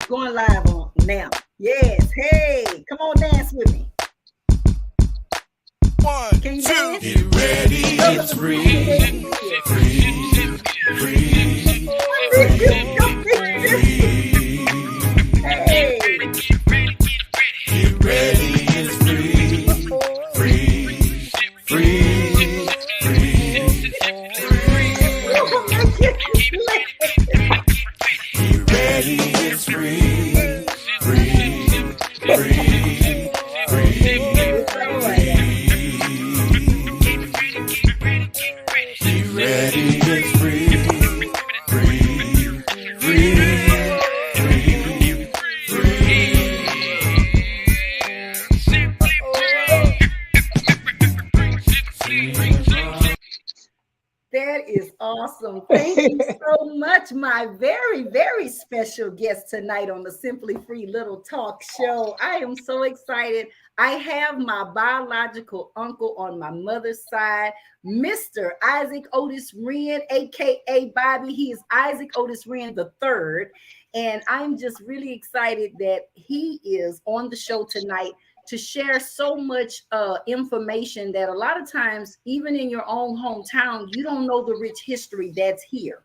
going live on now. Yes. Hey, come on, dance with me. One, Can you two, dance? get ready, it's free, free, free, Hey. get ready, it's free, free, free, free, get ready, it's free, free, free, free. Get ready, it's free, free, free, That is awesome. Thank you so much, my very, very special guest tonight on the Simply Free Little Talk Show. I am so excited. I have my biological uncle on my mother's side, Mr. Isaac Otis Wrenn, aka Bobby. He is Isaac Otis Wrenn the third, and I'm just really excited that he is on the show tonight to share so much information that a lot of times, even in your own hometown, you don't know the rich history that's here.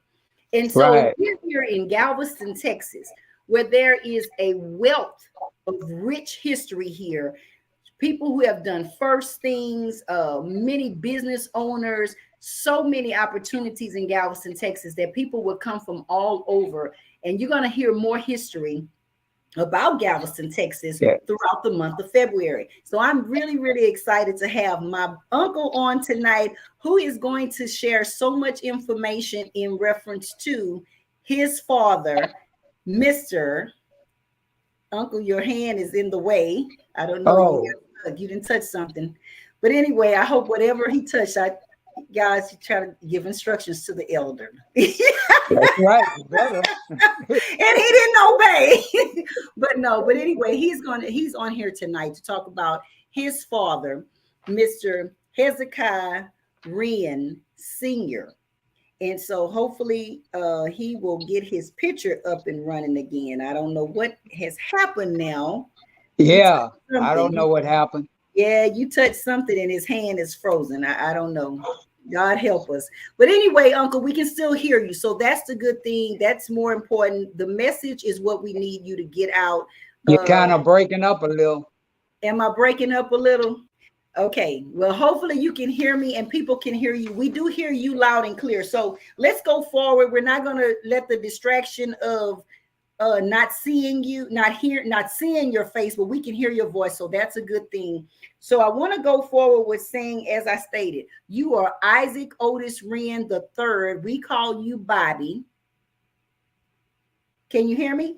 And so we're here in Galveston, Texas, where there is a wealth of rich history here. People who have done first things, many business owners, so many opportunities in Galveston, Texas, that people would come from all over. And you're going to hear more history about Galveston, Texas, throughout the month of February. So I'm really, really excited to have my uncle on tonight, who is going to share so much information in reference to his father, Mr. Uncle, your hand is in the way. I don't know. You didn't touch something. But anyway, I hope whatever he touched, guys, you try to give instructions to the elder. That's right, brother. And he didn't obey. But anyway, he's on here tonight to talk about his father, Mr. Hezekiah Wrenn Sr. And so hopefully he will get his picture up and running again. I don't know what has happened now. Yeah, I don't know what happened. Yeah, you touched something and his hand is frozen. I don't know. God help us. But anyway, Uncle, we can still hear you. So that's the good thing. That's more important. The message is what we need you to get out. You're kind of breaking up a little. Am I breaking up a little? Okay. Well, hopefully you can hear me and people can hear you. We do hear you loud and clear. So let's go forward. We're not going to let the distraction of not seeing you, not seeing your face, but we can hear your voice. So that's a good thing. So I want to go forward with saying, as I stated, you are Isaac Otis Wrenn the third. We call you Bobby. Can you hear me?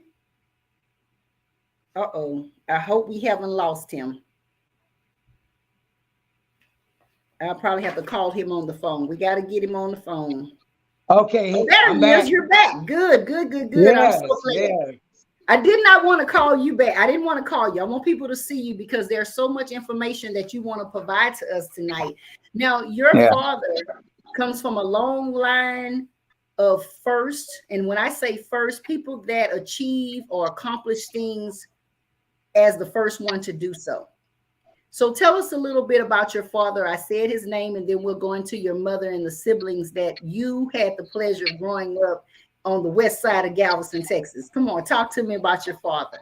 Uh-oh. I hope we haven't lost him. I'll probably have to call him on the phone. We got to get him on the phone. Okay, oh, there he is. You're back. Good. Yes, I'm so glad. yes. I did not want to call you back. I didn't want to call you. I want people to see you because there's so much information that you want to provide to us tonight. Now, your father comes from a long line of first. And when I say first, people that achieve or accomplish things as the first one to do so. So tell us a little bit about your father. I said his name, and then we'll go into your mother and the siblings that you had the pleasure of growing up on the west side of Galveston, Texas. Come on, talk to me about your father.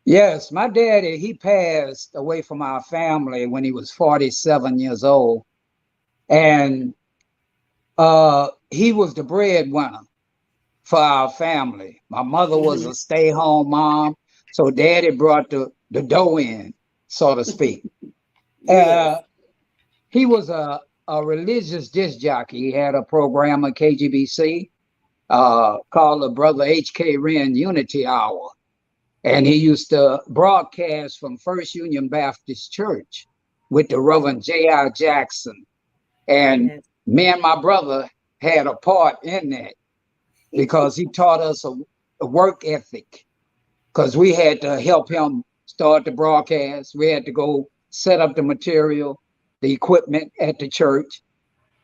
Yes, my daddy, he passed away from our family when he was 47 years old. And he was the breadwinner for our family. My mother was a stay-home mom, so daddy brought the dough in, so to speak. Yes. He was a religious disc jockey. He had a program at KGBC called the Brother H.K. Wrenn Unity Hour. And he used to broadcast from First Union Baptist Church with the Reverend J.I. Jackson. And me and my brother had a part in that because he taught us a work ethic, because we had to help him start the broadcast. We had to go set up the material, the equipment at the church.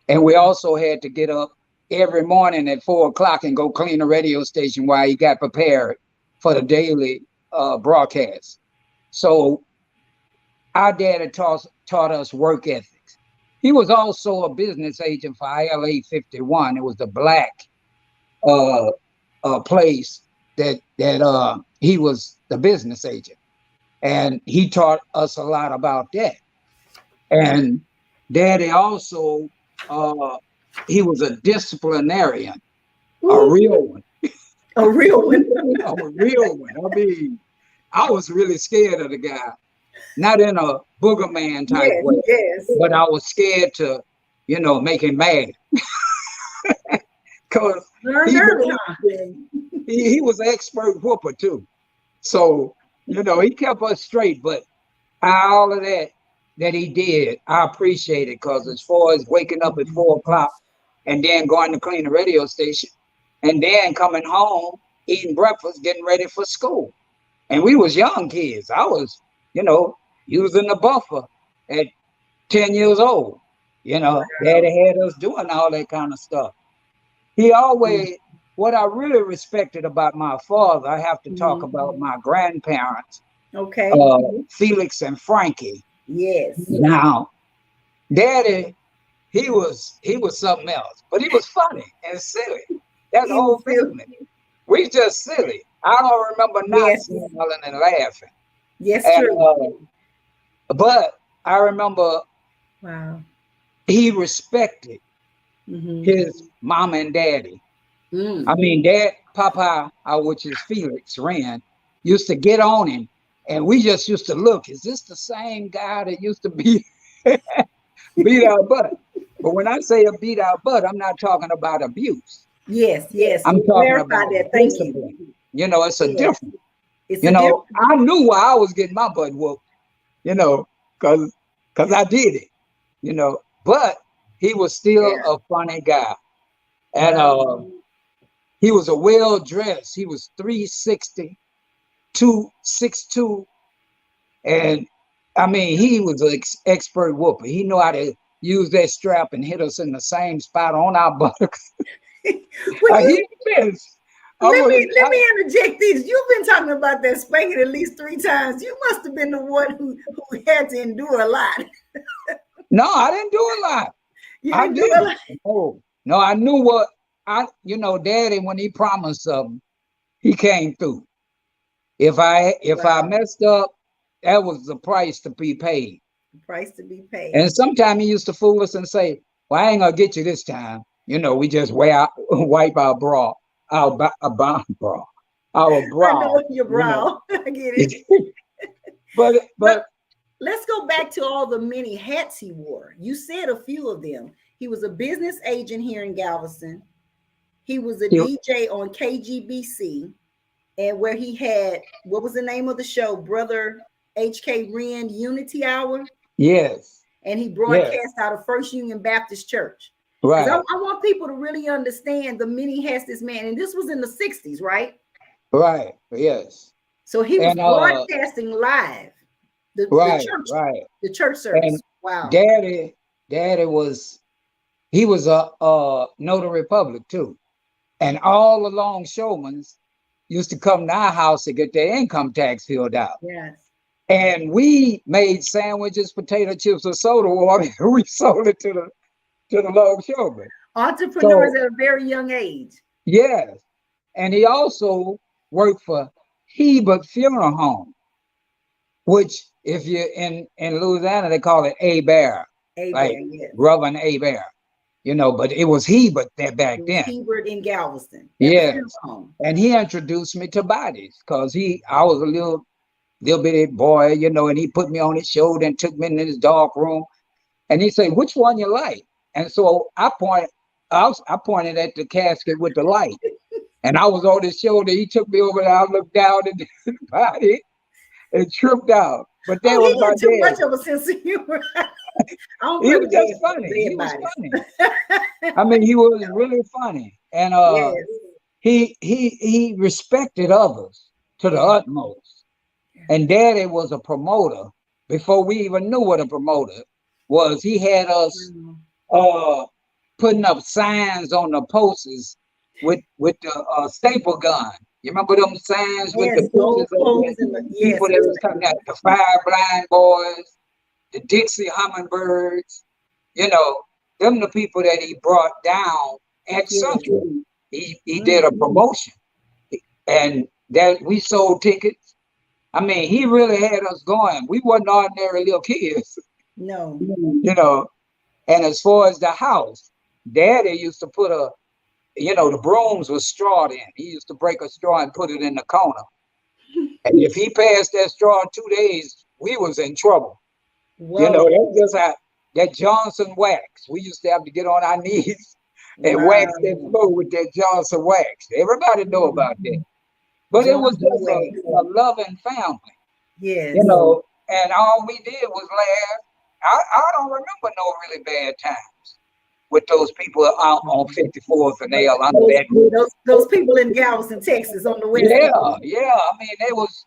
And we also had to get up every morning at 4 o'clock and go clean the radio station while he got prepared for the daily broadcast. So our dad had taught us work ethics. He was also a business agent for ILA 51. It was the black uh, place that he was the business agent, and he taught us a lot about that. And Daddy also he was a disciplinarian, a Ooh, real one, a real one. a real one. I mean, I was really scared of the guy, not in a booger man type Yes, way, yes. but I was scared to, make him mad because Learned he early, believed huh? in, he was an expert whooper too. So, he kept us straight, but all of that he did, I appreciate it because as far as waking up at 4 o'clock and then going to clean the radio station and then coming home, eating breakfast, getting ready for school. And we was young kids. I was, using the buffer at 10 years old. Wow. Daddy had us doing all that kind of stuff. He always, what I really respected about my father, I have to talk Mhm. about my grandparents, Okay. Felix and Frankie. Yes. Now, Daddy, he was something else, but he was funny and silly. That He was whole still. family, we just silly. I don't remember not Yes. smiling and laughing. Yes, And true. but I remember Wow. he respected Mm-hmm. his mom and daddy. I Mm. mean, Papa, which is Felix Wrenn, used to get on him, and we just used to look. Is this the same guy that used to beat our butt? But when I say a beat our butt, I'm not talking about abuse. Yes, yes. I'm You talking clarify about that. Thank you. discipline. It's a Yes. difference. It's a difference. I knew why I was getting my butt whooped. Because I did it. But he was still Yeah. a funny guy, and Wow. he was a well dressed. He was 360, 262, and I mean he was an expert whooper. He knew how to use that strap and hit us in the same spot on our buttocks. Well, you He missed. I let would me let me interject this. You've been talking about that spanking at least 3 times. You must have been the one who had to endure a lot. no, I didn't do a lot. You I didn't do a didn't. lot. No, I knew what Daddy, when he promised something, he came through. If I Wow. messed up, that was the price to be paid. Price to be paid. And sometimes he used to fool us and say, "Well, I ain't gonna get you this time." We just wipe our bra, bra, our I brow. know your You know, brow. I get it. but But let's go back to all the many hats he wore. You said a few of them. He was a business agent here in Galveston. He was a he, DJ on KGBC, and where he had, what was the name of the show? Brother HK Wrenn Unity Hour. yes, And he yes, broadcast out of First Union Baptist Church. Because I right, want people to really understand the many hats this man, and this was in the 60s, right? right, yes, So he was and broadcasting live the right, church, right, the church and service. Wow. Daddy was a notary public too. And all the longshoremen used to come to our house to get their income tax filled out. Yes. And we made sandwiches, potato chips, or soda water. And we sold it to the longshoremen. Entrepreneurs So at a very young age. yes. And he also worked for Hebert Funeral Home, which if you're in Louisiana, they call it A Bear, A like Bear, yes. Reverend A Bear. But it was Hebert that back It was then. Hebert in Galveston at the funeral Yes. home. And he introduced me to bodies because I was a little bitty boy, and he put me on his shoulder and took me in his dark room. And he said, "Which one you like?" And so I pointed at the casket with the light. And I was on his shoulder. He took me over there. I looked down at the body and tripped out. But that Oh, was he my had too dad. much of a sense of humor. I don't He play was with just funny. He dead was bodies. funny. I mean, he was really funny. And Yes. he respected others to the Yeah. utmost. And Daddy was a promoter before we even knew what a promoter was. He had us uh, putting up signs on the posters with the staple gun. You remember them signs with the Yes, pictures gold of clothes the and people yes, that was coming out, the Five Blind Boys, the Dixie Hummingbirds, you know, them the people that he brought down at yes. Central. He did a Mm, promotion and that we sold tickets. I mean, he really had us going. We wasn't ordinary little kids, no. you know. And as far as the house, Daddy used to put the brooms with straw in. He used to break a straw and put it in the corner. And if he passed that straw in 2 days, we was in trouble. Whoa. That's just how that Johnson wax. We used to have to get on our knees and wax that Wow. floor with that Johnson wax. Everybody know Mm, about that. But it was Johnson just wax. a loving family, Yes. and all we did was laugh. I don't remember no really bad times with those people out on 54th and L under Those, that roof. those people in Galveston, Texas, on the west Yeah, end. yeah. I mean, it was,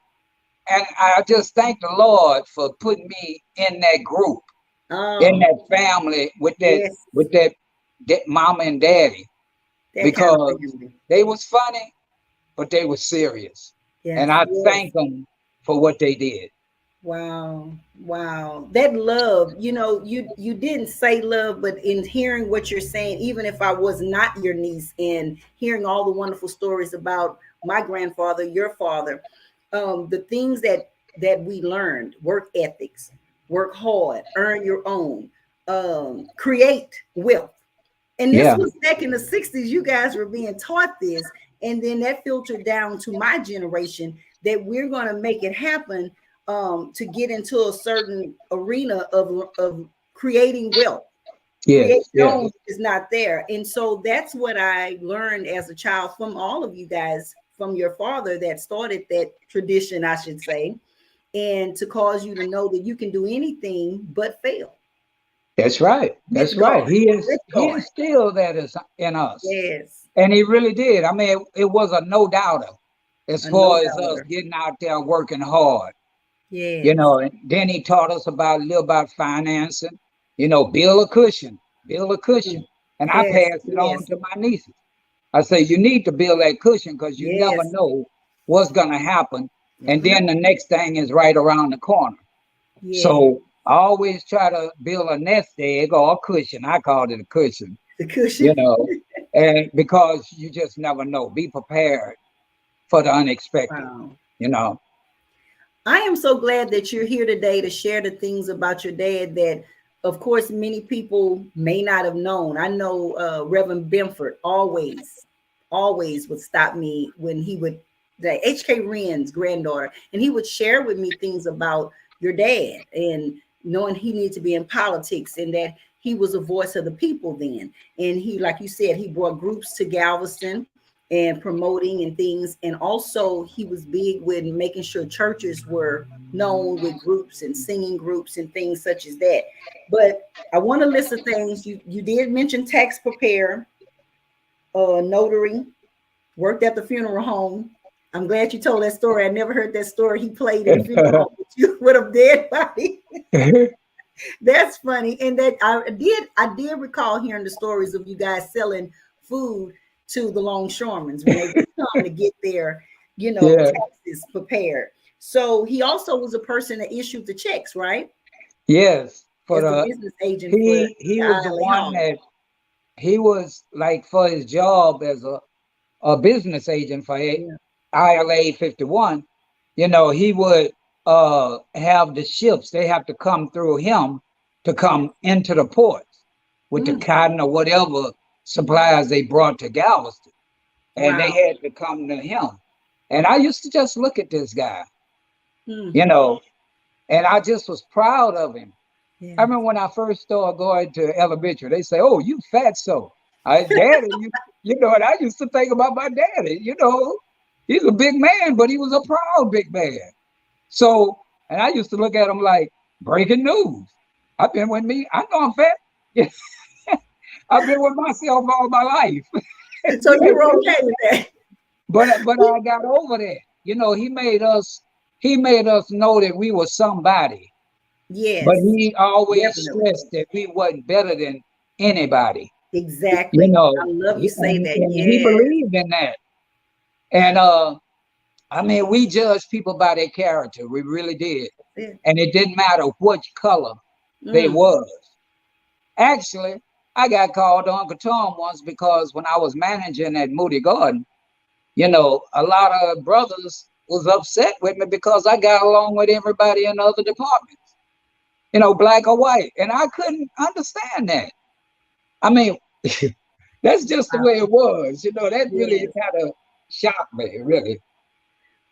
and I just thank the Lord for putting me in that group, in Oh, that family with that yes, with that, that mama and daddy, that kind of because family. they was funny, but they were serious, and Yes, I yes. thank them for what they did. Wow, wow. That love, you didn't say love, but in hearing what you're saying, even if I was not your niece, and hearing all the wonderful stories about my grandfather, your father, the things that we learned, work ethics, work hard, earn your own, create wealth. And this Yeah, was back in the 60s. You guys were being taught this. And then that filtered down to my generation that we're going to make it happen, to get into a certain arena of creating wealth. Create yes, your yes, own is not there. And so that's what I learned as a child from all of you guys, from your father that started that tradition, I should say, and to cause you to know that you can do anything but fail that's right. with That's right. God. He is With he God. instilled that is in us. Yes. And he really did. I mean, it was a no doubter as A no far as us doubter. getting out there working hard. Yes. And then he taught us about a little about financing, build a cushion, build a cushion. And I Yes. passed it on Yes. to my nieces. I say, you need to build that cushion because you never Yes. know what's going to happen. And Never know. then the next thing is right around the corner. Yeah. So I always try to build a nest egg or a cushion. I called it a cushion, The you cushion. know, and because you just never know. Be prepared for the unexpected, Wow. you know. I am so glad that you're here today to share the things about your dad that, of course, many people may not have known. I know Reverend Benford always would stop me when he would, the H.K. Wrenn's granddaughter, and he would share with me things about your dad and knowing he needed to be in politics and that he was a voice of the people then. And he, like you said, he brought groups to Galveston and promoting and things. And also he was big with making sure churches were known with groups and singing groups and things such as that. But I want to list the things you did mention: tax preparer, notary, worked at the funeral home. I'm glad you told that story. I never heard that story. He played in the funeral home with a dead body. That's funny. And that I did recall hearing the stories of you guys selling food to the longshoremen when they would come to get their, Yeah. taxes prepared. So he also was a person that issued the checks, right? Yes. For As the the business agent for he the was the ILA one Hall. that he was like for his job as a business agent for Yeah. ILA 51, he would have the ships, they have to come through him to come into the ports with the Mm, cotton or whatever supplies they brought to Galveston. And they wow. had to come to him. And I used to just look at this guy, Mm, you know, and I just was proud of him. I yes. remember when I first started going to elementary, they say, "Oh, you fat so." Daddy, and I used to think about my daddy, he's a big man, but he was a proud big man. So, and I used to look at him like, breaking news. I've been with me. I know I'm fat. Yes. I've been with myself all my life. So you were okay with that? But I got over that. He made us know that we were somebody. But Yes, he always definitely. stressed that we wasn't better than anybody. You Exactly. know, I love you say and that. he Yes. believed in that. And I mean, we judged people by their character. We really did. Yeah. And it didn't matter which color they Mm. was. Actually, I got called Uncle Tom once because when I was managing at Moody Garden, you know, a lot of brothers was upset with me because I got along with everybody in other departments, you know, black or white. And I couldn't understand that. I mean, that's just the way it was. You know, that really Yes. kind of shocked me, really.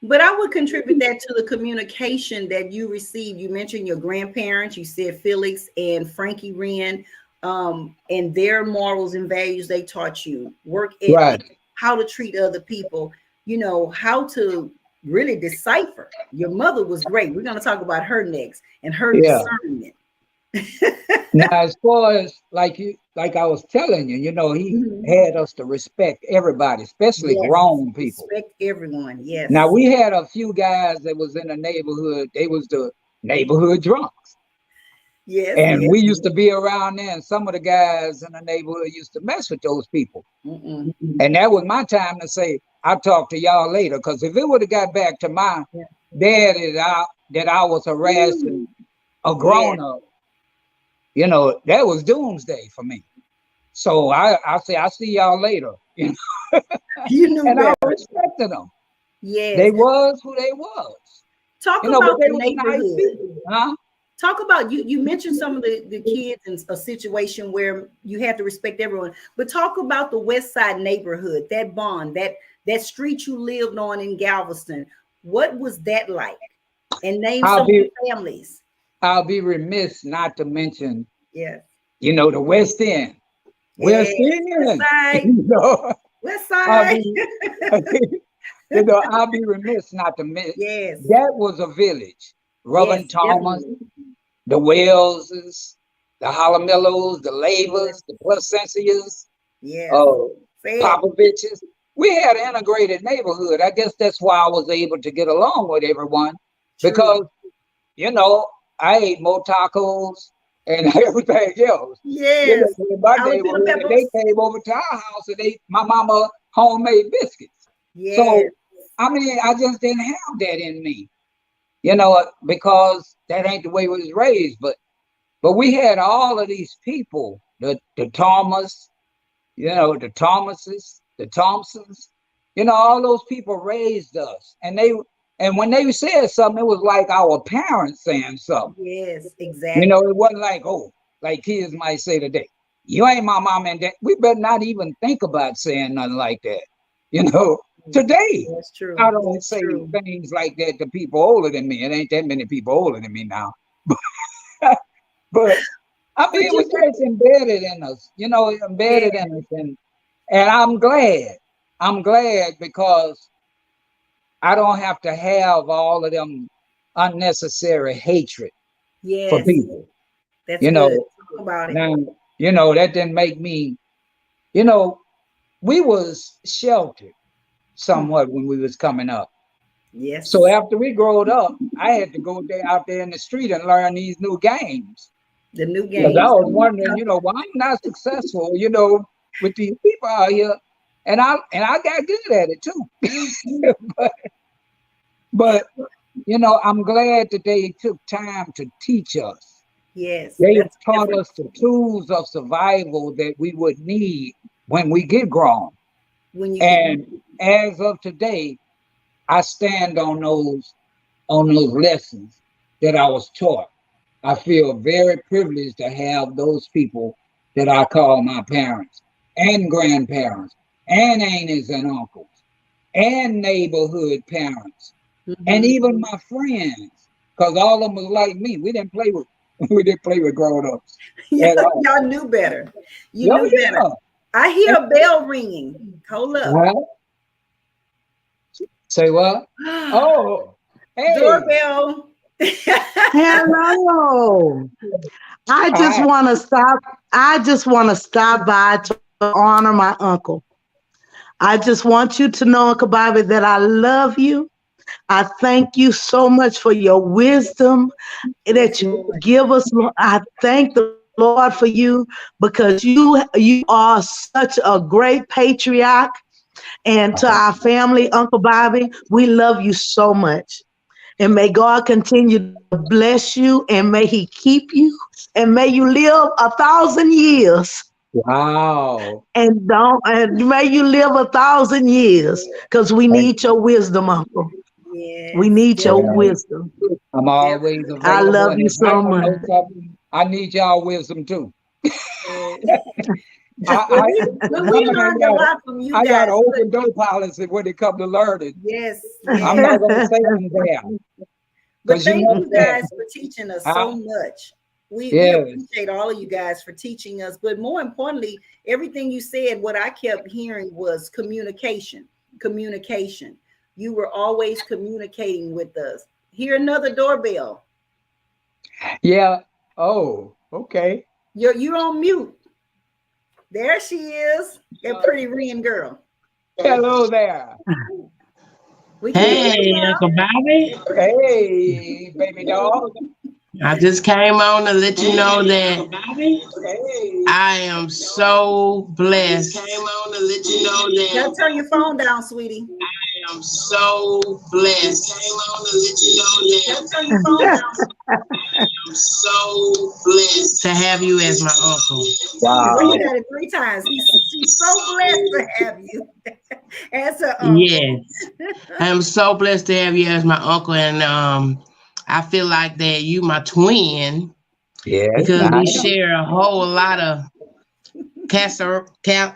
But I would contribute that to the communication that you received. You mentioned your grandparents. You said Felix and Frankie Wrenn, and their morals and values they taught you, work Right. ethic, how to treat other people, you know, how to really decipher. Your mother was great. We're going to talk about her next and her Yeah. discernment. Now, as far as like I was telling you, you know, he Mhm. had us to respect everybody, especially Yes. grown people. Respect everyone. Yes. Now we had a few guys that was in the neighborhood. They was the neighborhood drunks, Yes. and Yes. we used to be around there. And some of the guys in the neighborhood used to mess with those people, Mm-mm. and that was my time to say, "I'll talk to y'all later." Because if it would have got back to my Yeah. dad that I was harassing a Yes. grown up, you know, that was doomsday for me. So I say, "I'll see y'all later," you know, You knew and I better. respected them. Yes. They was who they was, Talk you know, but about they the was nice neighborhood. people, huh? Talk about you mentioned some of the kids in a situation where you had to respect everyone, but talk about the West Side neighborhood, that bond, that street you lived on in Galveston. What was that like? And name I'll some of be the families. I'll be remiss not to mention, Yes. you know, the West End. Yes. West West End, Side. you know, West I'll Side. be, you know, I'll be remiss not to mention Yes. that was a village. Yes, Reverend Thomas, definitely. the Wellses, the Holomillos, the Yes. Lavers, the Placencias, Yes. uh, Say it. Popoviches. We had an integrated neighborhood. I guess that's why I was able to get along with everyone True. because, you know, I ate more tacos and everything else. You Yes. know, in my Jalapeno neighborhood, and they peppers. came over to our house and ate my mama homemade biscuits. Yes. So, I mean, I just didn't have that in me, you know, because that ain't the way we was raised. But we had all of these people, the Thomas, you know, the Thomases, the Thompsons, you know, all those people raised us. And when they said something, it was like our parents saying something. Yes, You know, exactly. it wasn't like, oh, like kids might say today, you ain't my mom and dad. We better not even think about saying nothing like that. You know, today That's true. I don't That's say true. things like that to people older than me. It ain't that many people older than me now. But I mean, But it you was just embedded in us, you know, yeah, embedded in us. And I'm glad. I'm glad because I don't have to have all of them unnecessary hatred for yes, people. that's You good. know, Talk about it. now, you know, that didn't make me, you know, we was sheltered Hmm. somewhat when we was coming up. So Yes, after we growed up, I had to go there out there in the street and learn these new games. the new Because I games. was wondering, you know, why I'm not successful, you know, with these people out here. And I got good at it too. but, but you know, I'm glad that they took time to teach us. Yes, They that's the taught difference. us the tools of survival that we would need when we get grown. When you get And as of today, I stand on those lessons that I was taught. I feel very privileged to have those people that I call my parents and grandparents and aunties and uncles and neighborhood parents and mhm. even my friends, because all of them was like me. We didn't play with we didn't play with grown-ups at all. Y'all knew better. You Yo, knew better. yeah. I hear a bell ringing. Hold up. Huh? Say what? Oh, hey. Doorbell. Hello. I just I want to stop. I just want to stop by to honor my uncle. I just want you to know, Uncle Bobby, that I love you. I thank you so much for your wisdom Yes, that you Lord. give us. I thank the Lord for you because you are such a great patriarch. And to our family, Uncle Bobby, we love you so much. And may God continue to bless you and may He keep you and may you live 1,000 years. Wow. And may you live 1,000 years because we Thank need your wisdom, Uncle. We Yes, need your you. definitely, wisdom. I'm always definitely. I available. love And you if I so don't much. know something, I need y'all wisdom too. Yes. Well, I, we learned a lot from you I got an guys. open door policy when it comes to learning. Yes, I'm yes. not going to say I'm there. But Because you thank know you that. guys for teaching us Huh? so much. We Yes. appreciate all of you guys for teaching us. But more importantly, everything you said, what I kept hearing was communication. Communication. You were always communicating with us. Hear another doorbell. Yeah. Oh, okay. You're on mute. There she is, that pretty Wrenn girl. Hello there. We can hear Hey, you now. Uncle Bobby. Hey, baby dog. I just came on to let you know that Hey. I am so blessed. Came on to let you know You gotta that turn your phone down, sweetie. I am so blessed. Came on to let you know You that gotta turn your phone down. I'm so blessed to have you as my uncle. Look Wow. at it 3 times. She's so blessed to have you as her uncle. Yes, I am so blessed to have you as my uncle, and I feel like that you my twin Yes, because I we am. share a whole lot of a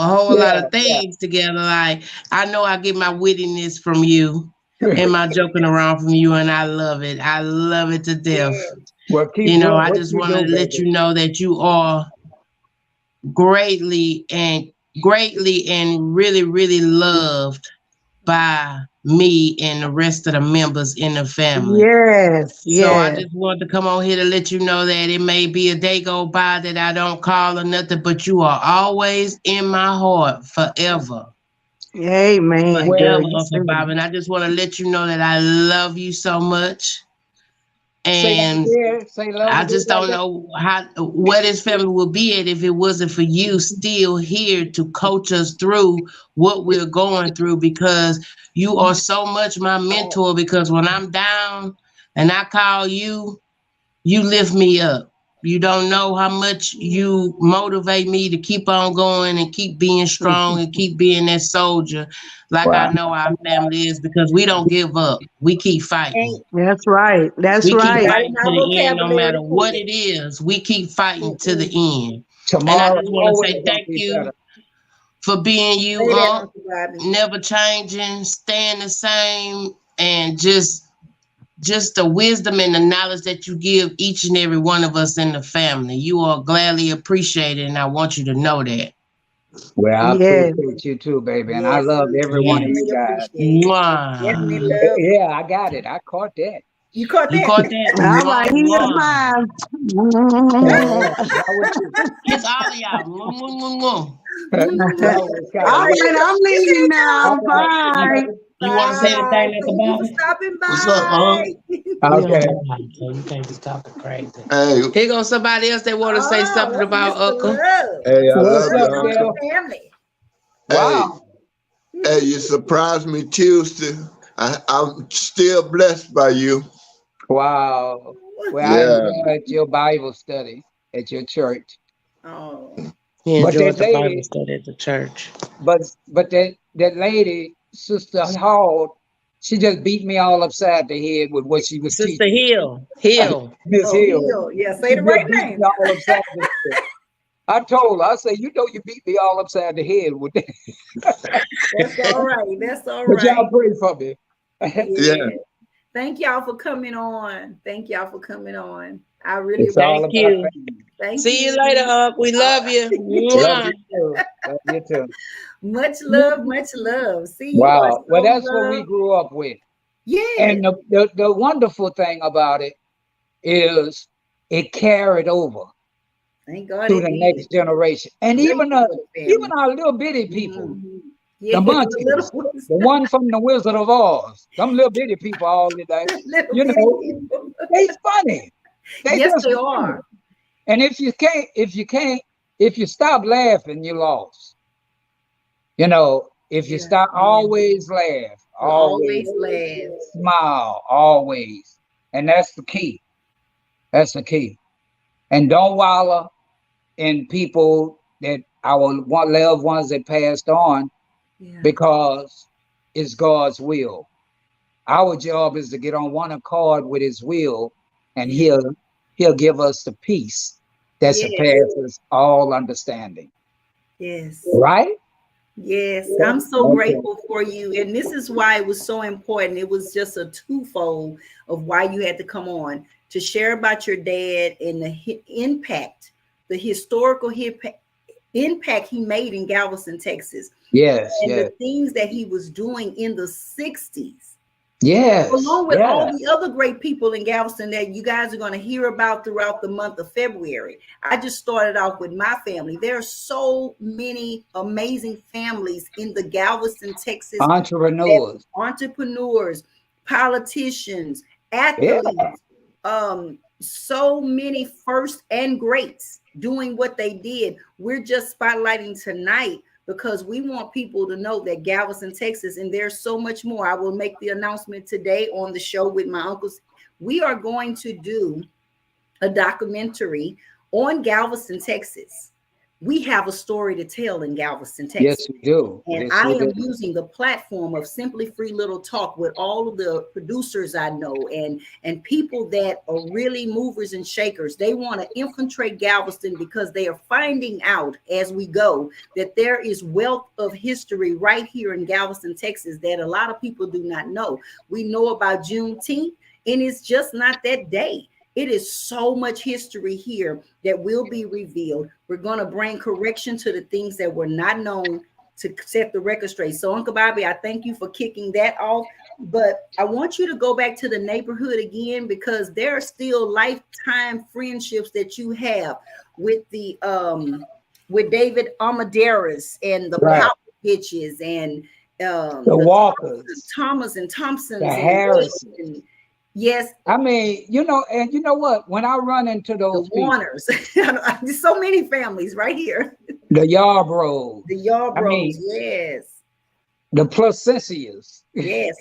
whole lot Yeah, of things together. Like I know I get my wittiness from you and my joking around from you, and I love it. I love it to death. Yeah. Well, keep doing I what just you want to do, let baby. you know that you are greatly and really, really loved by me and the rest of the members in the family. Yes, So I yes. just wanted to come on here to let you know that it may be a day go by that I don't call or nothing, but you are always in my heart forever. Amen, girl. Forever, You Uncle said Bob. And I just want to let you know that I love you so much. Say that And again. Say love I again just like don't that. know where this family would be at if it wasn't for you still here to coach us through what we're going through because you are so much my mentor because when I'm down and I call you, you lift me up. You don't know how much you motivate me to keep on going and keep being strong and keep being that soldier like I Wow. know our family is because we don't give up. We keep fighting. Ain't that's right. That's We keep right. not in fighting to our the end, no vocabulary matter to what quit. it is. We keep fighting to the Mm-mm. end. And I Tomorrow just want to always say gonna thank be you better. for being you, Say that, Uncle Bobby. never changing, staying the same, and just the wisdom and the knowledge that you give each and every one of us in the family. You are gladly appreciated, and I want you to know that. Well, I Yes. appreciate you too, baby. And I Yes, love we every one of Yes. you definitely guys. appreciate it. Definitely Mwah. love you. Yeah, I got it. I caught that. You caught You that? caught that? All right. Mwah, Here's mwah. mine. Yeah, that was you. Kiss all of y'all. Mwah, mwah, mwah, mwah. That was kind All of right. I'm You leaving can't all now. right. You, Bye. you want to say bye. anything, Uncle Thank you for Bobby? stopping What's up, by. You Okay. don't mind, so you can't just talking crazy. Hey, here goes somebody else that want to say Oh, something that's about Mr. Uncle. Love. Hey, I Mr. What's love you, Love up, from the Uncle. Dale? family. Hey, Wow. hey, you surprised me Tuesday. I'm still blessed by you. Wow. Well, I Yeah. enjoyed your Bible study at your church. Oh, He But that enjoyed the Bible lady, study at the church. but that lady, Sister Hall, she just beat me all upside the head with what she was Sister teaching. Hill. Miss oh, Hill. Hill. Yeah, say She the just right beat name. me all upside the head. I told her, I said, you know, you beat me all upside the head with that. That's all right. That's all But right. y'all pray for me. Yeah. Yeah. Thank y'all for coming on. Thank y'all for coming on. I really It's all Thank appreciate about it. you. family. Thank See you you. later, Unc. We love you. Love Mwah. you too. Love you too. Much love, much love. See, you are Wow. Well, so that's what we loved. grew up with. Yes. And the wonderful thing about it is it carried over Thank God to it the did. next generation. And Grateful even for the even family. our little bitty people, Mhm. the Yes, the munchies, little ones, the one from the Wizard of Oz, them little bitty people all the day, little you bitty know, people. they funny. They Yes, just they funny. are. And if you stop laughing, you lost. You know, if you Yeah. start, always laugh, always Always laugh. smile, always. And that's the key. That's the key. And don't wallow in people that our loved ones that passed on, Yeah. because it's God's will. Our job is to get on one accord with his will, and Yeah. he'll give us the peace that Yes. surpasses all understanding. Yes. Right? Yes, I'm so Okay. grateful for you. And this is why it was so important. It was just a twofold of why you had to come on to share about your dad and the impact, the historical impact he made in Galveston, Texas, Yes, and the yes, things that he was doing in the 60s, yes, along with all yes. the other great people in Galveston that you guys are going to hear about throughout the month of February. I just started off with my family. There are so many amazing families in the Galveston, Texas, Entrepreneurs. entrepreneurs, politicians, Yeah. athletes, so many first and greats doing what they did. We're just spotlighting tonight because we want people to know that Galveston, Texas, and there's so much more. I will make the announcement today on the show with my uncles. We are going to do a documentary on Galveston, Texas. We have a story to tell in Galveston, Texas. Yes, we do. And Yes, I we do. am using the platform of Simply Free Little Talk with all of the producers I know and people that are really movers and shakers. They want to infiltrate Galveston because they are finding out as we go that there is wealth of history right here in Galveston, Texas that a lot of people do not know. We know about Juneteenth, and it's just not that day. It is so much history here that will be revealed. We're going to bring correction to the things that were not known to set the record straight. So, Uncle Bobby, I thank you for kicking that off. But I want you to go back to the neighborhood again because there are still lifetime friendships that you have with the with David Amadeus and the Right. Popovitches and The Walkers, Thomas and the Thompsons Harrison. and yes, I mean, and you know what? When I run into the those people, Warners. There's so many families right here. the Yarbrough, The I Yarbroughs, mean, yes, the Placencias. yes,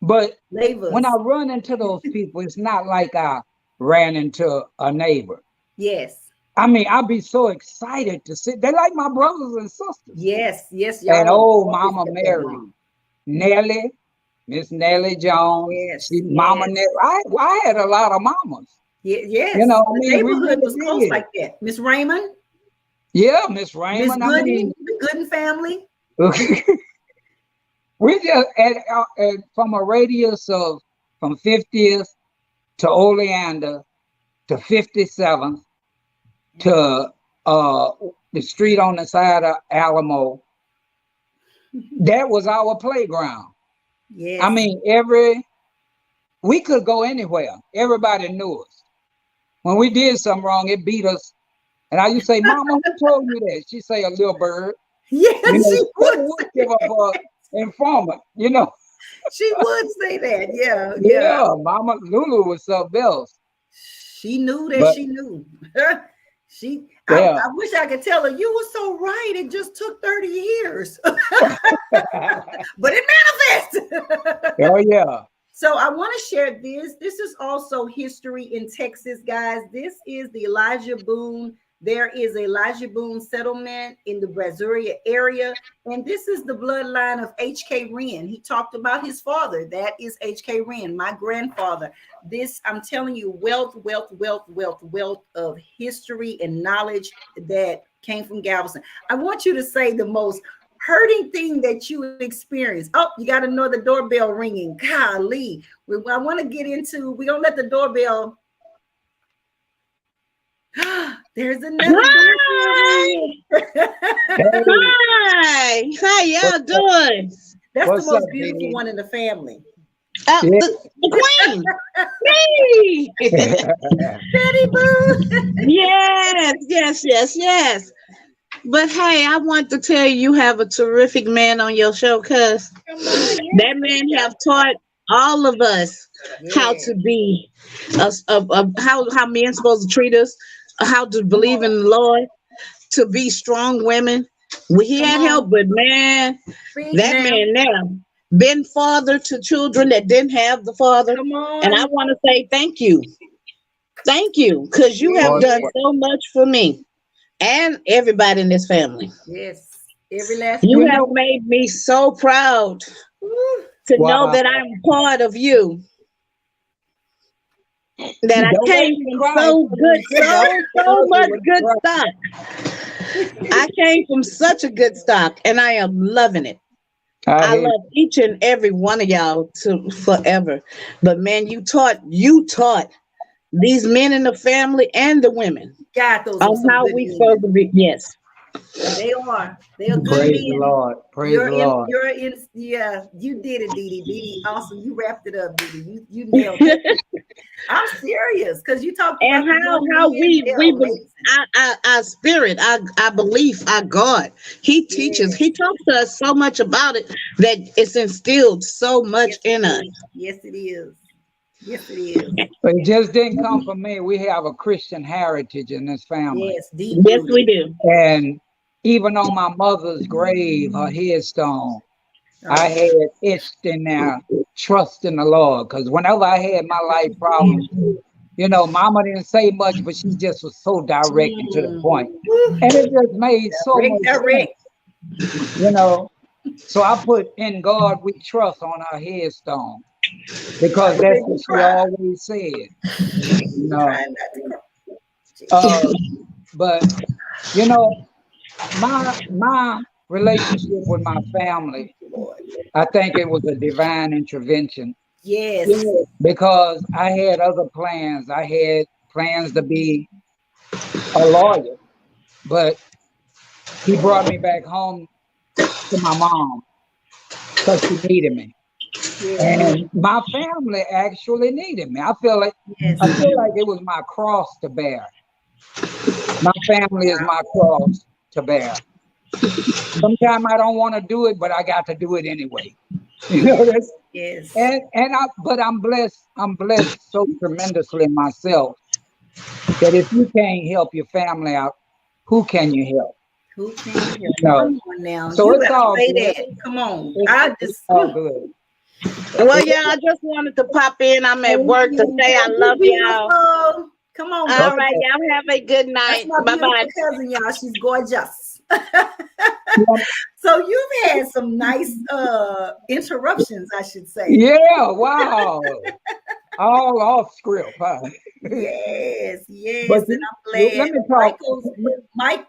But when I Lavers, run into those people, it's not like I ran into a neighbor. yes, I mean, I'd be so excited to see. They're like my brothers and sisters. yes, yes, And y'all old always Mama get that Mary, along. Nellie, Miss Nellie Jones, Yes, Mama yes, Nellie. I had a lot of mamas. yes. I The mean, we neighborhood was close really like that. Miss Raymond, did. Yeah, Miss Miss Raymond. I Gooden, mean, the Gooden family. we just from a radius of from 50th to Oleander to 57th to the street on the side of Alamo. That was our playground. I Yes, mean, we could go anywhere. Everybody knew us. When we did something wrong, it beat us. And I used to say, Mama, who told you that? She say, a little bird. yes, she People would. would give up informant. She would say that. Yeah, yeah. Yeah, Mama Lulu was something else. She knew that But she knew. I yeah. wish I could tell her you were so right. It just took 30 years, but it manifested. Oh, yeah. So I want to share this. This is also history in Texas, guys. This is the Elijah Boone. There is a Elijah Boone settlement in the Brazoria area. And this is the bloodline of H.K. Wrenn. He talked about his father. That is H.K. Wrenn, my grandfather. This, I'm telling you, wealth of history and knowledge that came from Galveston. I want you to say the most hurting thing that you experienced. Oh, you got another doorbell ringing. Golly. I want to get into, we're going to let the doorbell. There's another Hi, hi, how y'all doing? That's What's the most up, beautiful baby? one in the family. Yeah. The queen, me. Betty Boo. Yes. But hey, I want to tell you, you have a terrific man on your show, cuz that man have taught all of us how to be, how men supposed to treat us, how to believe in the Lord, to be strong women, He Come had on. help, but man, Speak that now. man now been father to children that didn't have the father. Come And I on. want to say thank you. Thank you, because you have Lord, done Yes. so much for me and everybody in this family. Yes. Every last You you one. have know, made me so proud Woo. to know wow. that I'm part of you. That I Don't make came me from cry. so Tell good, me good. I so love you much when you good cry. stock. I came from such a good stock, and I am loving it. I I hear love each and every one of y'all to forever. But man, you taught these men in the family and the women God, those are on some how good we supposed men. to be. Yes. They are. They are good praise the men. Lord. Praise the Lord. Yeah, you did it, Dee Dee. Dee Dee, awesome. You wrapped it up, Dee Dee. You nailed it. I'm serious because you talked And about the how young how men. we They're we amazing. our spirit, our belief, our God. He teaches. Yes. He talks to us so much about it that it's instilled so much Yes, in it us. is. Yes, it is. Yes, it is. But it just didn't come from me. We have a Christian heritage in this family. Yes, deep Yes, we rooted. do. And even on my mother's grave, her headstone, I Oh, had etched in there, trust in the Lord. Because whenever I had my life problems, mama didn't say much, but she just was so direct and to the mm. point. Woo. And it just made so Direct, much sense, direct. you know. So I put in God we trust on her headstone Try because to that's make what me she cry. always said, you know. Try not to cry. Uh, but you know, my relationship with my family, Lord. I think it was a divine intervention Yes. because I had other plans. I had plans to be a lawyer, but he brought me back home to my mom because she needed me. Yes. And my family actually needed me. Yes. I feel like it was my cross to bear. My family is my cross to bear. Sometimes I don't want to do it, but I got to do it anyway. That's Yes. but I'm blessed. I'm blessed so tremendously myself that if you can't help your family out, who can you help? Who can you help? No. Come on now. So You it's better all say good. that. Come on. I It's just all good. Well, yeah, I just wanted to pop in. I'm at thank work to you. say I Thank you, love y'all. beautiful. Come on, All girl. right, Okay. y'all have a good That's night. my Bye beautiful bye. cousin, y'all. She's gorgeous. Yeah, So you've had some nice interruptions, I should say. yeah, wow. All off script, huh? Yes, yes, But and I'm let glad. me talk. Mike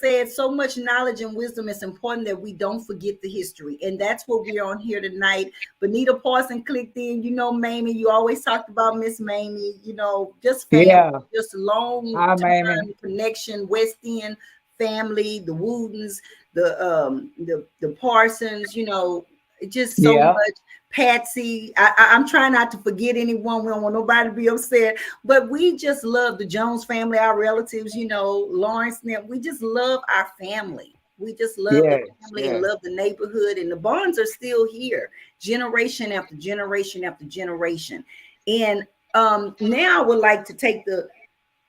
said so much knowledge and wisdom. It's important that we don't forget the history, and that's what we're on here tonight. Benita Parson clicked in. You know, Mamie. You always talked about Miss Mamie. You know, just family, Yeah. just long Hi, Mamie. term connection. West End family, the Wootens, the Parsons. You know, just so Yeah. much. Patsy, I'm trying not to forget anyone. We don't want nobody to be upset, but we just love the Jones family, our relatives, you know, Lawrence. We just love our family. We just love the Yes. family and Yes. love the neighborhood, and the bonds are still here, generation after generation after generation. And now I would like to take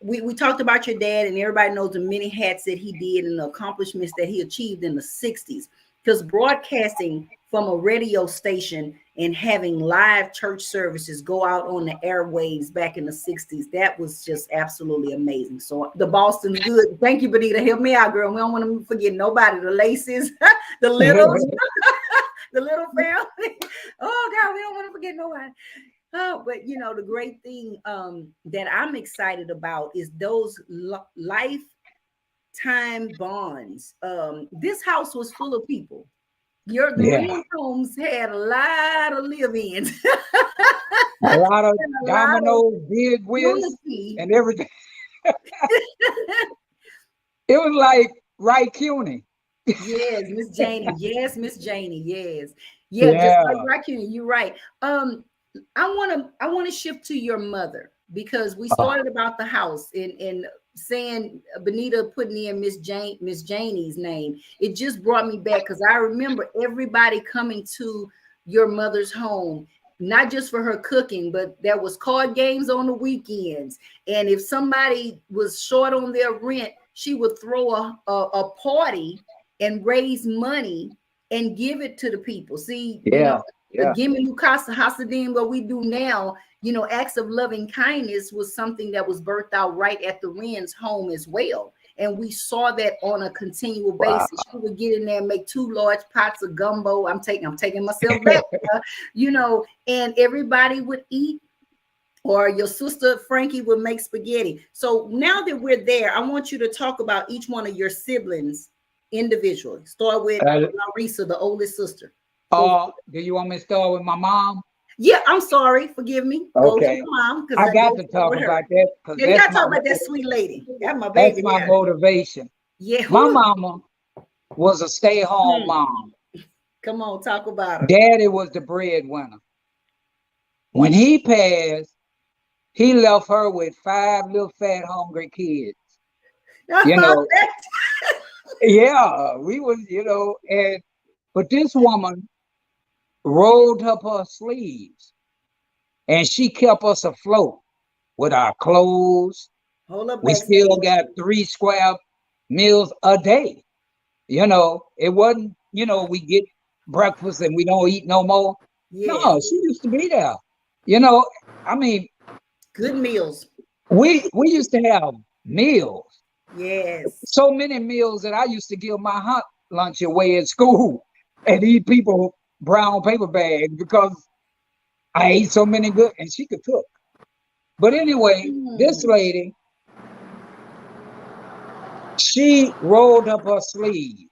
we talked about your dad, and everybody knows the many hats that he did and the accomplishments that he achieved in the 60s. Because broadcasting from a radio station and having live church services go out on the airwaves back in the 60s, that was just absolutely amazing. So the Boston's good. Thank you, Benita. Help me out, girl. We don't want to forget nobody. The Laces, the Littles, the little family. Oh, God, we don't want to forget nobody. Oh, but you know, the great thing that I'm excited about is those lifetime bonds. This house was full of people. The Yeah. Wrenn homes had a lot of live-ins A lot of and a lot of dominoes, big whiz, unity. and everything. It was like Right CUNY. Yes, Miss Janie. Yes, Miss Janie. Yes. Yeah, just like Yeah. Raccoon, you're right. I want to shift to your mother because we Oh, started about the house and saying Benita putting in Miss Janie's name. It just brought me back because I remember everybody coming to your mother's home, not just for her cooking, but there was card games on the weekends. And if somebody was short on their rent, she would throw a party and raise money and give it to the people. See, Yeah. the Gimme Lukasa Hasadim, what we do now, acts of loving kindness was something that was birthed out right at the Wrenn's home as well. And we saw that on a continual basis. She would get in there and make 2 large pots of gumbo. I'm taking myself back, and everybody would eat, or your sister Frankie would make spaghetti. So now that we're there, I want you to talk about each one of your siblings individually. Start with Larissa, the oldest sister. Do you want me to start with my mom? Yeah, I'm sorry. Forgive me. Go to your mom, because I got to talk about that. Yeah, you got to talk about that sweet lady. That's my baby. That's my motivation. Yeah. My mama was a stay-home mom. Come on, talk about her. Daddy was the breadwinner. When he passed, he left her with 5 little fat, hungry kids. Yeah, we was, but this woman rolled up her sleeves and she kept us afloat with our clothes. We still got 3 square meals a day. It wasn't, we get breakfast and we don't eat no more. Yeah. No, she used to be there. Good meals. We used to have meals. Yes. So many meals that I used to give my hot lunch away at school and eat people brown paper bags because I ate so many good, and she could cook. But anyway, this lady, she rolled up her sleeve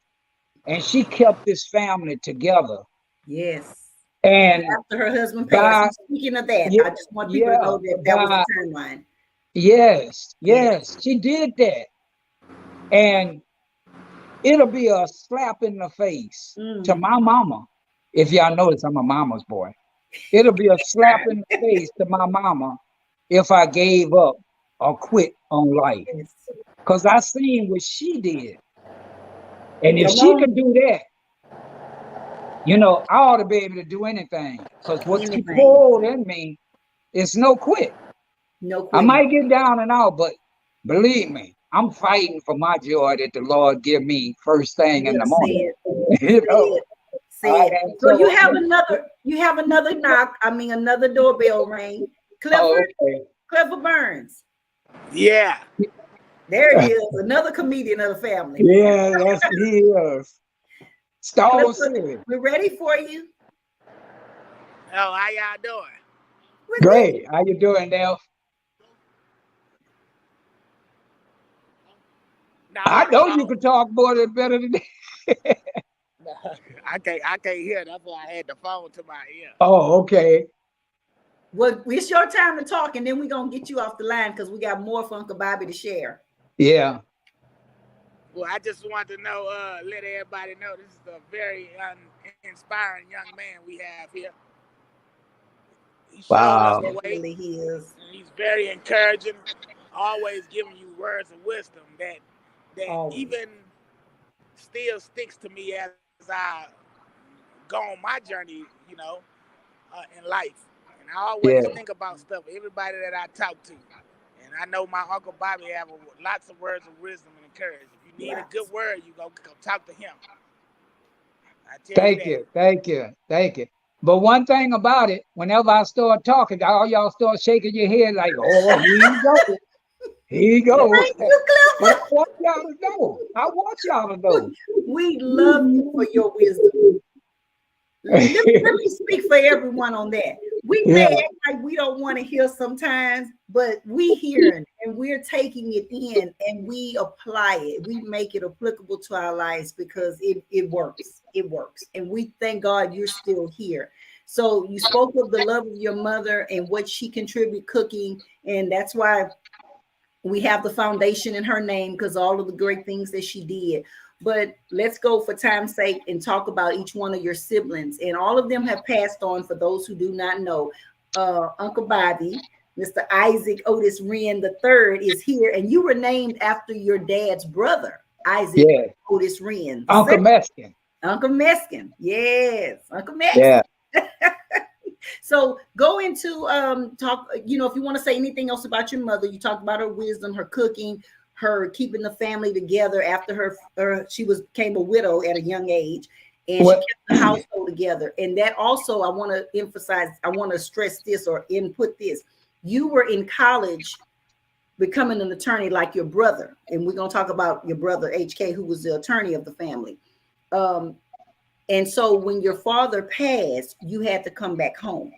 and she kept this family together. Yes. And after her husband passed, speaking of that, I just want people to know that was the timeline. Yes, she did that. And it'll be a slap in the face to my mama. If y'all notice, I'm a mama's boy. It'll be a slap in the face to my mama if I gave up or quit on life. Because I seen what she did. And if she could do that, I ought to be able to do anything. Because what she pulled in me is no quit. No quit. I might get down and out, but believe me, I'm fighting for my joy that the Lord give me first thing in the morning. So you have another knock. Another doorbell ring. Clifford Burns. Yeah. There it is. Another comedian of the family. Yeah, that's he is. Star City. We're ready for you. Oh, how y'all doing? Great. How you doing, Dale? I know you can talk more than better than that. I can't hear. That's why I had the phone to my ear. Oh, okay. Well, it's your time to talk, and then we're gonna get you off the line because we got more for Uncle Bobby to share. Yeah. Well, I just want to know, let everybody know this is a very inspiring young man we have here. He showed us the way. Really he is. He's very encouraging, always giving you words of wisdom that even still sticks to me as I go on my journey, in life. And I always think about stuff, everybody that I talk to. And I know my Uncle Bobby have lots of words of wisdom and encouragement. If you need a good word, you go talk to him. Thank you. But one thing about it, whenever I start talking, all y'all start shaking your head like, oh, here you go. Thank you, Clifford. I want y'all to know. We love you for your wisdom. Let me speak for everyone on that. We may act like we don't want to hear sometimes, but we hear it and we're taking it in and we apply it. We make it applicable to our lives because it works. It works. And we thank God you're still here. So you spoke of the love of your mother and what she contributed cooking. And that's why we have the foundation in her name, because all of the great things that she did. But let's go for time's sake and talk about each one of your siblings. And all of them have passed on, for those who do not know. Uncle Bobby, Mr. Isaac Otis Wrenn III is here. And you were named after your dad's brother, Isaac Otis Wrenn. Uncle Meskin. Uncle Meskin. Yes. Uncle Meskin. Yeah. So go into talk, if you want to say anything else about your mother. You talked about her wisdom, her cooking, her keeping the family together after she became a widow at a young age, and What? she kept the household together. And that also, I want to emphasize, I want to stress this or input this. You were in college becoming an attorney like your brother, and we're going to talk about your brother HK, who was the attorney of the family. And so when your father passed, you had to come back home.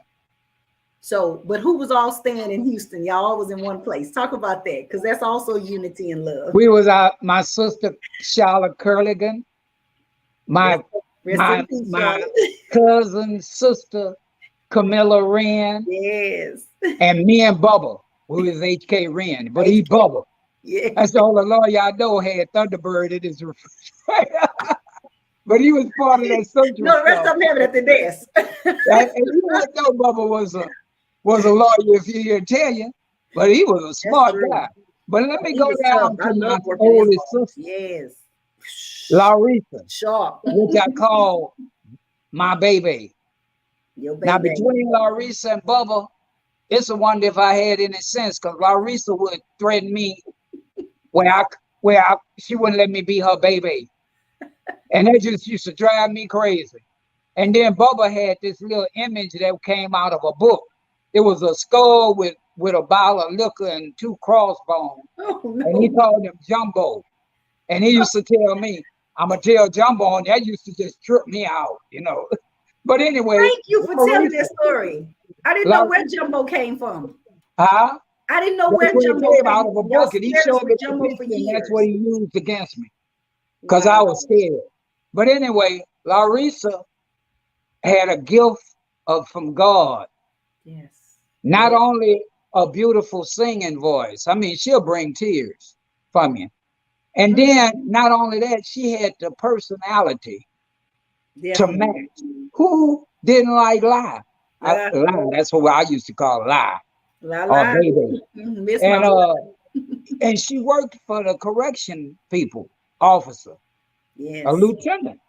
So, but who was all staying in Houston? Y'all all was in one place. Talk about that, because that's also unity and love. We was out. My sister Charlotte Curligan, my cousin sister Camilla Wrenn, yes, and me and Bubba, who is HK Wrenn, but he Bubba. Yeah, that's the only lawyer I know had Thunderbird in his refrigerator. But he was part of that social. No, the rest of them have it at the desk. And you didn't know Bubba was a lawyer if you hear tell you, but he was a smart guy. But let me go down to my oldest sister. Yes. Larissa. Sharp. Which I call my baby. Your baby. Now between Larissa and Bubba, it's a wonder if I had any sense, because Larissa would threaten me where she wouldn't let me be her baby. And that just used to drive me crazy. And then Bubba had this little image that came out of a book. It was a skull with a bottle of liquor and 2 crossbones. Oh, no. And he called him Jumbo. And he used to tell me, I'm going to tell Jumbo, and that used to just trip me out, you know. But anyway. Thank you for telling this story. I didn't know where Jumbo came from. Huh? I didn't know where Jumbo came out of a book, and he showed me Jumbo for years. And that's what he used against me, because I was scared. But anyway, Larissa had a gift from God. Yes. Not only a beautiful singing voice. I mean, she'll bring tears from you. And then not only that, she had the personality to match. Who didn't like lie? Lie. That's what I used to call lie. Or baby. And she worked for the correction people, officer. Yes. A lieutenant.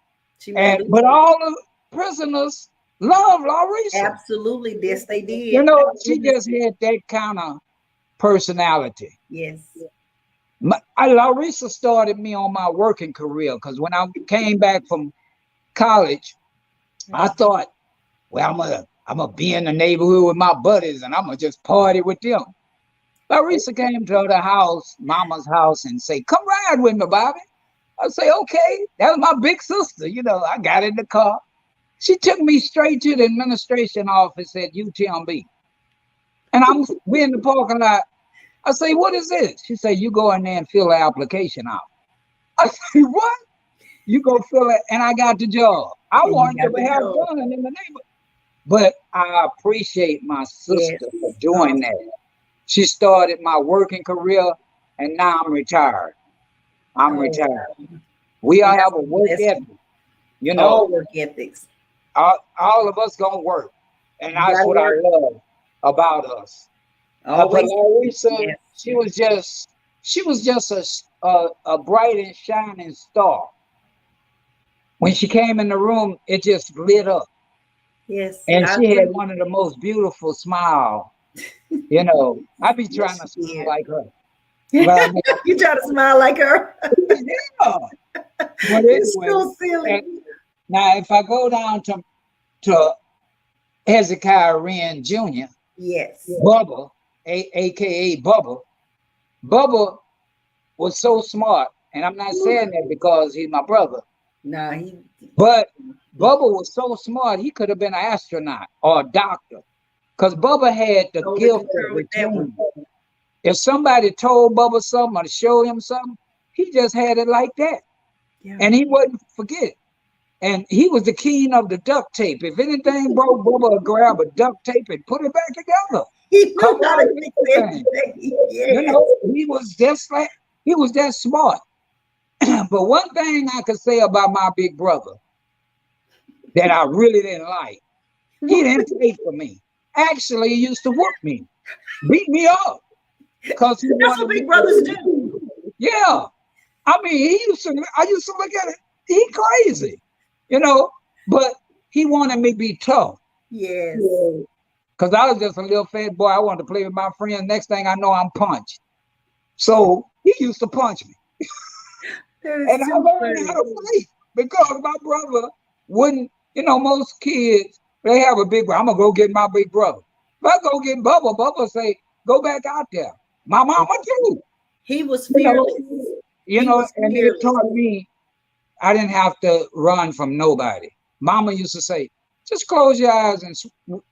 But all the prisoners love Larissa. Absolutely. Yes, they did. You know, she just had that kind of personality. Yes. Larissa started me on my working career, because when I came back from college, I thought, well, I'm gonna be in the neighborhood with my buddies and I'm gonna just party with them. Larissa came to the house, mama's house, and say, come ride with me, Bobby. I say, okay. That was my big sister. You know, I got in the car. She took me straight to the administration office at UTMB. And we in the parking lot. I say, what is this? She said, you go in there and fill the application out. I say, what? You go fill it. And I got the job. I wanted to have fun in the neighborhood. But I appreciate my sister for doing that. She started my working career, and now I'm retired. I'm retired. We all have a work ethic. You know, all work ethics. All of us gonna work, and that's what I love about us. But Larissa, she was just a bright and shining star. When she came in the room, it just lit up. Yes. And she had one of the most beautiful smiles. You know, I be trying to smile like her. You try to smile like her. Yeah. But anyway, it's so silly. Now, if I go down to Hezekiah Wrenn Jr., yes, Bubba, aka Bubba was so smart, and I'm not saying that because he's my brother. But Bubba was so smart, he could have been an astronaut or a doctor, because Bubba had the gift of retaining. If somebody told Bubba something or showed him something, he just had it like that. Yeah. And he wouldn't forget. And he was the king of the duct tape. If anything broke, Bubba would grab a duct tape and put it back together. He knew how to fix everything. Yeah. You know, he was that smart. But one thing I could say about my big brother that I really didn't like, he didn't take for me. Actually, he used to whoop me, beat me up. That's what big brothers do. Yeah. I mean, I used to look at it, he crazy, you know, but he wanted me to be tough. Yes. Because I was just a little fat boy. I wanted to play with my friends. Next thing I know, I'm punched. So he used to punch me. That And is I too learned how funny. to fight because my brother wouldn't, most kids, they have a big brother. I'm going to go get my big brother. If I go get Bubba, Bubba say, go back out there. My mama too. He was You know, fearless. He was and it fearless. taught me I didn't have to run from nobody. Mama used to say, just close your eyes and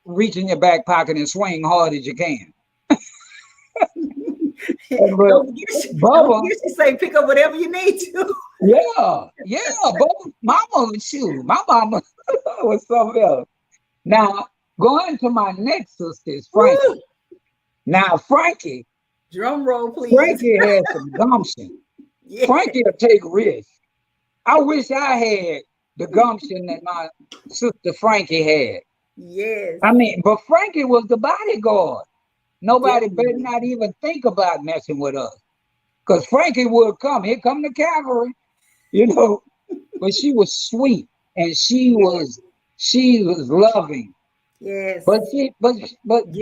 reach in your back pocket and swing hard as you can. But Don't Bubba, forget she say pick up whatever you need to. yeah, Bubba, mama, shoot, my mama was something else. Now, going to my next sister is Frankie. Woo! Now, Frankie Drum roll, please. had some gumption. Yeah. Frankie will take risks. I wish I had the gumption that my sister Frankie had. Yes. I mean, but Frankie was the bodyguard. Nobody better Definitely. not even think about messing with us. Because Frankie would come. Here come the cavalry, But she was sweet and she was loving. Yes. But Give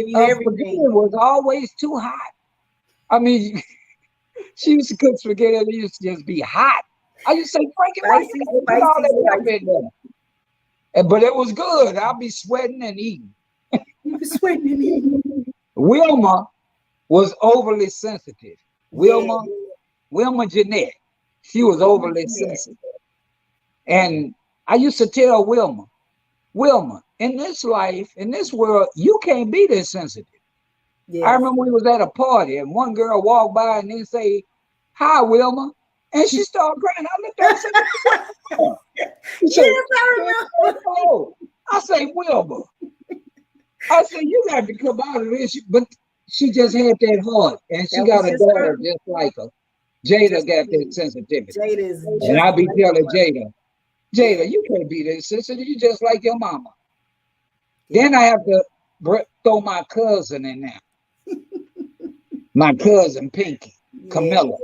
you everything. spaghetti was always too hot. I mean, she used to cook spaghetti and it used to just be hot. I used to say, Frankie, why you gotta put all that stuff in there? But it was good. I'll be sweating and eating. You be sweating and eating. Wilma was overly sensitive. Yeah. Wilma Jeanette, she was overly sensitive. And I used to tell Wilma, in this life, in this world, you can't be this sensitive. Yes. I remember we was at a party and one girl walked by and then say, hi, Wilma. And she started crying. I looked at her and said, Yes, I remember. oh. I say, Wilma. I said, you got to come out of this. But she just had that heart. And she got a daughter just like her. Jada got that sensitivity. Jada is and I be telling Jada, you can't be this sensitive. You just like your mama. Yeah. Then I have to throw my cousin in there. My cousin, Pinky, Camilla.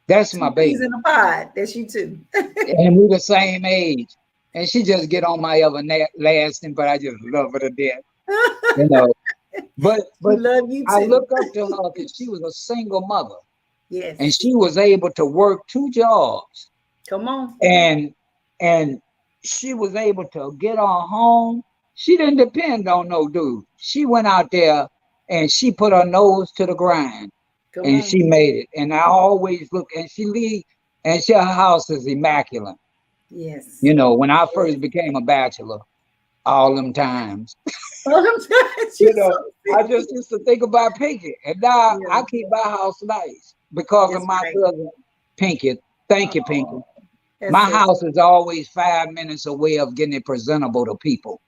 That's my baby. She's in the pod. That's you too. And we're the same age. And she just get on my everlasting, but I just love her to death. But love you too. I look up to her because she was a single mother. Yes. And she was able to work 2 jobs. Come on. And she was able to get on home. She didn't depend on no dude. She went out there and she put her nose to the grind. She made it. And I always look, and her house is immaculate. Yes. When I first became a bachelor, all them times. I just used to think about Pinky. And now I keep my house nice because of my cousin Pinky. Thank you, Pinky. My house is always 5 minutes away of getting it presentable to people.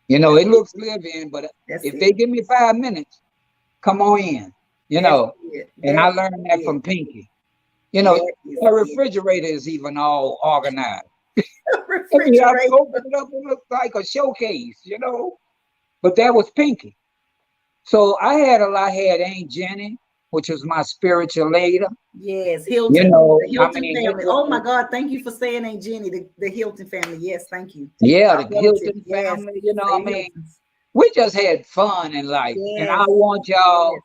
It looks live-in, but if they give me 5 minutes, come on in. And I learned that from Pinky. Her refrigerator is even all organized. I open it up, it looks like a showcase, But that was Pinky. So I had Aunt Jenny, which was my spiritual leader. Yes, Hilton. The Hilton family. Oh my God, thank you for saying Aunt Jenny, the Hilton family. Yes, thank you. Yeah, the Hilton family, we just had fun in life. Yes. And I want y'all,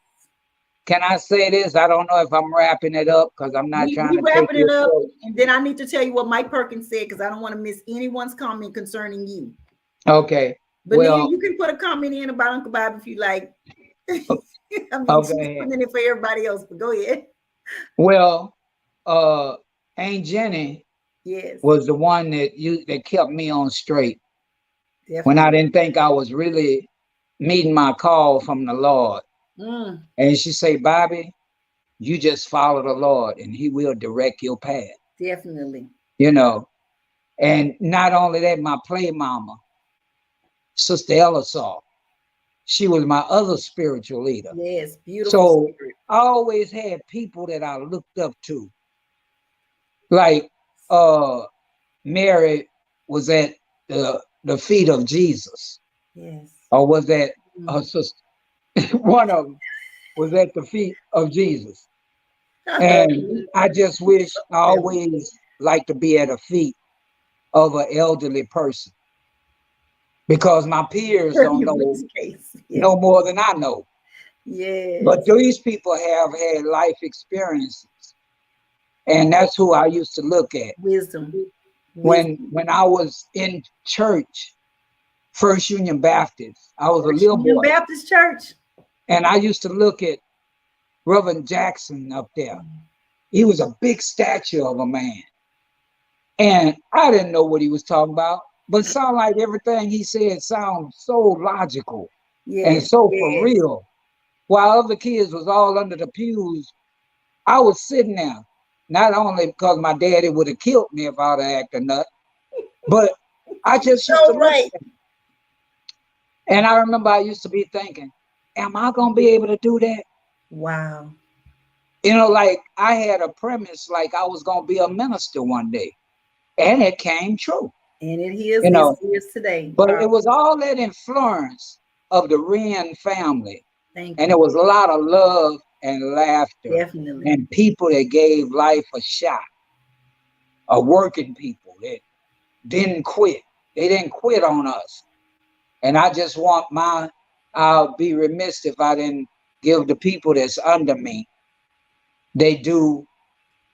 can I say this? I don't know if I'm wrapping it up because I'm not trying to wrapping it up. And then I need to tell you what Mike Perkins said because I don't want to miss anyone's comment concerning you. Okay. But then you can put a comment in about Uncle Bob if you like. Okay. Putting it for everybody else, but go ahead. Well, Aunt Jenny was the one that kept me on straight. Definitely. When I didn't think I was really meeting my call from the Lord. And she say, Bobby, you just follow the Lord and he will direct your path. Definitely. And not only that, my play mama, Sister Ellisaw, she was my other spiritual leader. Yes, beautiful. So I always had people that I looked up to. Like Mary was at the feet of Jesus. Yes. Or was that her sister? One of them was at the feet of Jesus. And I just wish I always like to be at the feet of an elderly person. Because my peers don't know no more than I know. Yes. But these people have had life experiences, and that's who I used to look at. Wisdom. When I was in church, First Union Baptist, I was a First little Union boy, Baptist Church. and I used to look at Reverend Jackson up there. He was a big statue of a man, and I didn't know what he was talking about, but sound like everything he said sounds so logical and Yes, so for yes. real. While other kids was all under the pews, I was sitting there, not only because my daddy would have killed me if I'd have acted nut, but I just used to So look right. at him. And I remember I used to be thinking, am I going to be able to do that? Wow. You know, like I had a premise like I was going to be a minister one day, and it came true, And it you know. is today. But Wow. it was all that influence of the Wrenn family. Thank And you. it was a lot of love and laughter Definitely. and people that gave life a shot, working people that didn't quit. They didn't quit on us. And I just want I'll be remiss if I didn't give the people that's under me, they do.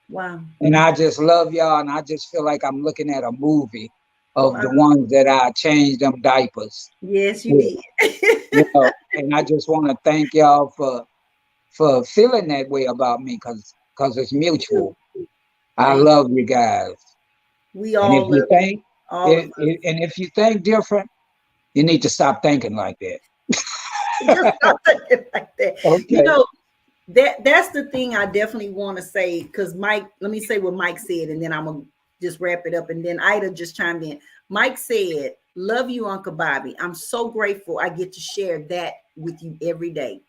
Wow. And I just love y'all. And I just feel like I'm looking at a movie of Wow. the ones that I changed them diapers Yes, you with, did. and I just want to thank y'all for feeling that way about me because it's mutual. I Thank love you guys. We And if all you love you. think All of us. and if you think different, you need to stop thinking like that. Just stop thinking like that. You Okay. know, that's the thing I definitely want to say, because Mike, let me say what Mike said, and then I'm gonna just wrap it up. And then Ida just chimed in. Mike said, love you, Uncle Bobby. I'm so grateful I get to share that with you every day.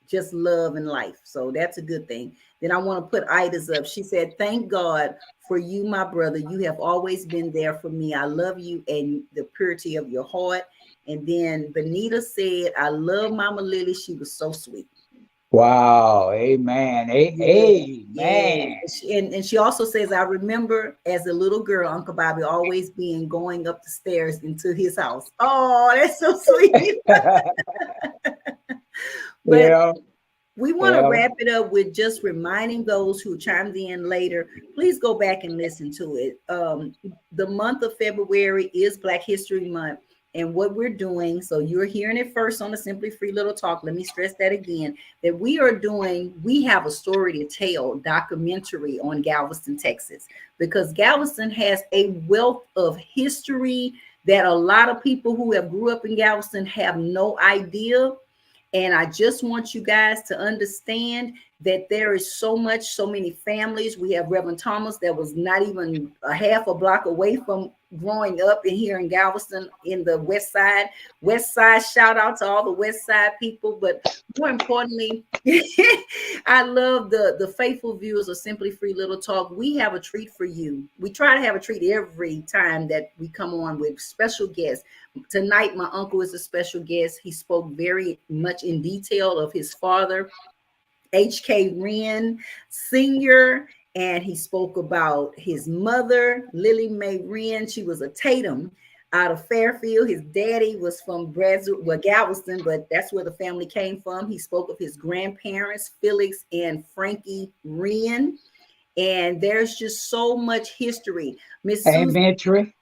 Just love and life. So that's a good thing. Then I want to put Ida's up. She said, thank God for you, my brother. You have always been there for me. I love you and the purity of your heart. And then Benita said, I love Mama Lily. She was so sweet. Wow. Amen. Yeah, yeah. Amen. And she also says, I remember as a little girl, Uncle Bobby always being going up the stairs into his house. Oh, that's so sweet. But Yeah. we want to Yeah. wrap it up with just reminding those who chimed in later, please go back and listen to it. The month of February is Black History Month. And what we're doing, so you're hearing it first on the Simply Free Little Talk. Let me stress that again, that we have a story to tell documentary on Galveston, Texas, because Galveston has a wealth of history that a lot of people who have grew up in Galveston have no idea. And I just want you guys to understand that there is so many families. We have Reverend Thomas that was not even a half a block away from growing up in here in Galveston in the West Side. West Side, shout out to all the West Side people. But more importantly, I love the faithful viewers of Simply Free Little Talk. We have a treat for you. We try to have a treat every time that we come on with special guests. Tonight, my uncle is a special guest. He spoke very much in detail of his father, H.K. Wrenn Sr., and he spoke about his mother, Lily Mae Wrenn. She was a Tatum out of Fairfield. His daddy was from Galveston, but that's where the family came from. He spoke of his grandparents, Felix and Frankie Wrenn. And there's just so much history. Miss Susan Elementary.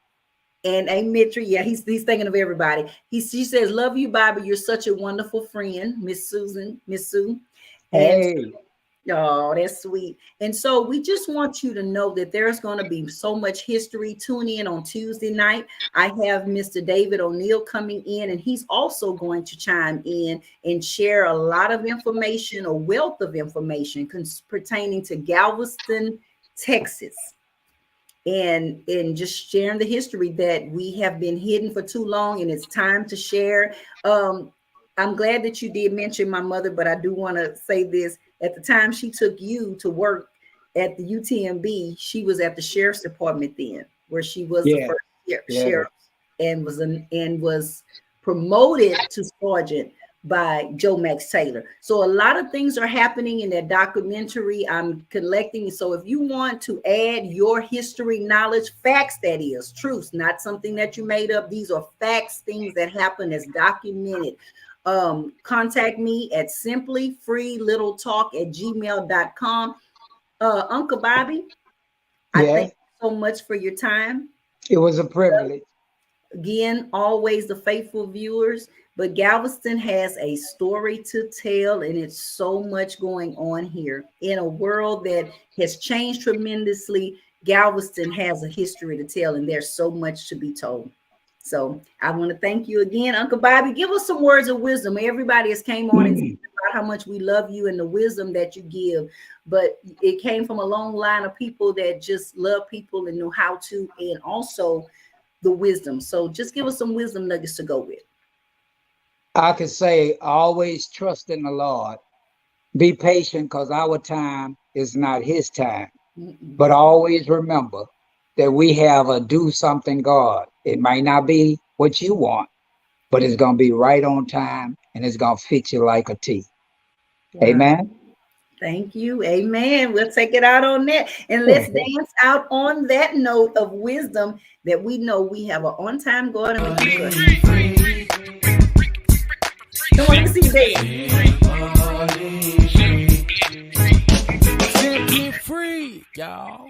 and A Mitri, yeah, he's thinking of everybody. She says, love you, Bobby. You're such a wonderful friend, Miss Sue. And Hey. oh, that's sweet. And so we just want you to know that there's going to be so much history. Tune in on Tuesday night. I have Mr. David O'Neill coming in, and he's also going to chime in and share a lot of information, a wealth of information pertaining to Galveston, Texas. And just sharing the history that we have been hidden for too long, and it's time to share. I'm glad that you did mention my mother, but I do want to say this. At the time she took you to work at the UTMB, she was at the sheriff's department then, where she was the Yeah. first Yeah. sheriff, and was promoted to sergeant by Joe Max Taylor. So a lot of things are happening in that documentary I'm collecting. So if you want to add your history knowledge, facts, that is, truths, not something that you made up. These are facts, things that happen as documented. Contact me at simplyfreelittletalk@gmail.com. Uncle Bobby, I Yes, thank you so much for your time. it was a privilege. Again, always the faithful viewers, but Galveston has a story to tell, and it's so much going on here. In a world that has changed tremendously, Galveston has a history to tell, and there's so much to be told. So I want to thank you again, Uncle Bobby. Give us some words of wisdom. Everybody has came on and said about how much we love you and the wisdom that you give, but it came from a long line of people that just love people and know how to, and also the wisdom. So just give us some wisdom nuggets to go with. I could say always trust in the Lord. Be patient because our time is not his time. But always remember that we have a do something God. It might not be what you want, but it's going to be right on time and it's going to fit you like a T. Wow. Amen. Thank you. Amen. We'll take it out on that. And let's dance out on that note of wisdom that we know we have an on-time God and we can trust. Come on, let me see you dance. Simply free, y'all.